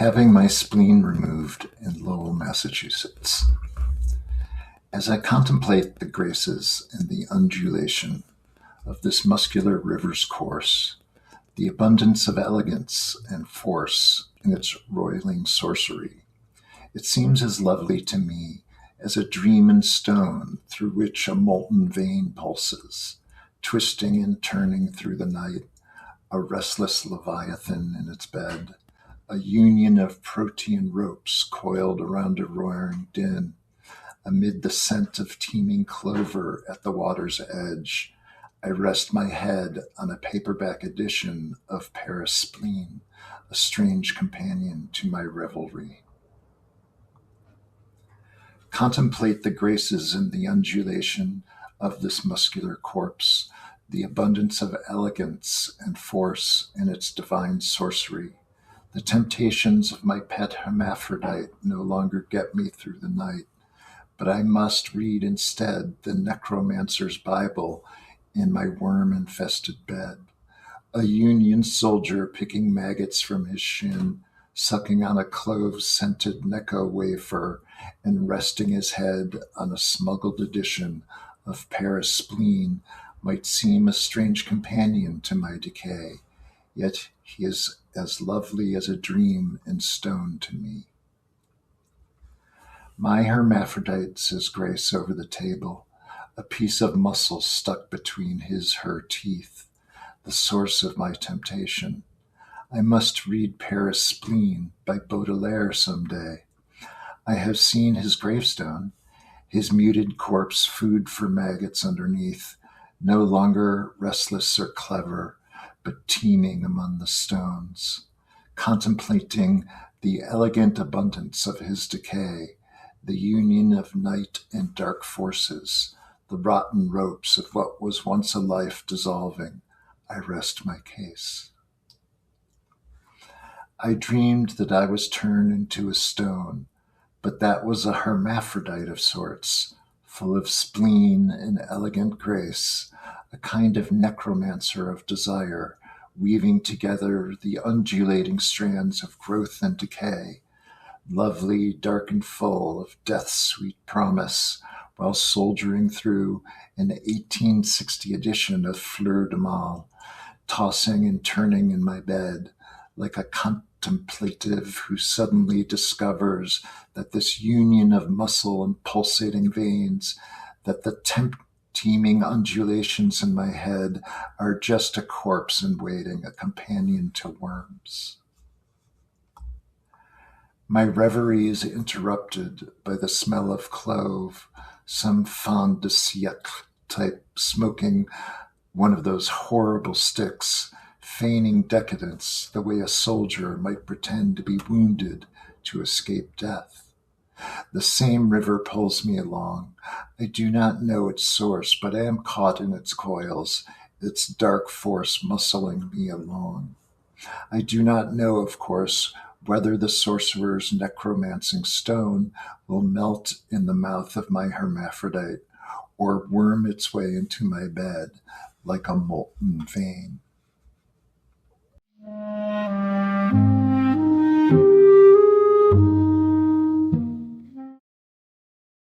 having my spleen removed in Lowell, Massachusetts. As I contemplate the graces and the undulation of this muscular river's course, the abundance of elegance and force in its roiling sorcery, it seems as lovely to me as a dream in stone through which a molten vein pulses, twisting and turning through the night, a restless leviathan in its bed, a union of protean ropes coiled around a roaring din. Amid the scent of teeming clover at the water's edge, I rest my head on a paperback edition of Paris Spleen, a strange companion to my revelry. Contemplate the graces and the undulation of this muscular corpse, the abundance of elegance and force in its divine sorcery. The temptations of my pet hermaphrodite no longer get me through the night, but I must read instead the necromancer's Bible in my worm-infested bed. A Union soldier picking maggots from his shin, sucking on a clove-scented Necco wafer, and resting his head on a smuggled edition of Paris Spleen might seem a strange companion to my decay, yet he is as lovely as a dream in stone to me. My hermaphrodite, says Grace over the table, a piece of muscle stuck between her teeth, the source of my temptation. I must read Paris Spleen by Baudelaire someday. I have seen his gravestone, his muted corpse food for maggots underneath, no longer restless or clever, but teeming among the stones. Contemplating the elegant abundance of his decay, the union of night and dark forces, the rotten ropes of what was once a life dissolving, I rest my case. I dreamed that I was turned into a stone, but that was a hermaphrodite of sorts, full of spleen and elegant grace, a kind of necromancer of desire, weaving together the undulating strands of growth and decay, lovely, dark and full of death's sweet promise, while soldiering through an 1860 edition of Fleur de Mal, tossing and turning in my bed, like a contemplative who suddenly discovers that this union of muscle and pulsating veins, that the teeming undulations in my head are just a corpse in waiting, a companion to worms. My reverie is interrupted by the smell of clove, some fin de siècle type smoking one of those horrible sticks, feigning decadence the way a soldier might pretend to be wounded to escape death. The same river pulls me along. I do not know its source, but I am caught in its coils, its dark force muscling me along. I do not know, of course, whether the sorcerer's necromancing stone will melt in the mouth of my hermaphrodite or worm its way into my bed like a molten vein.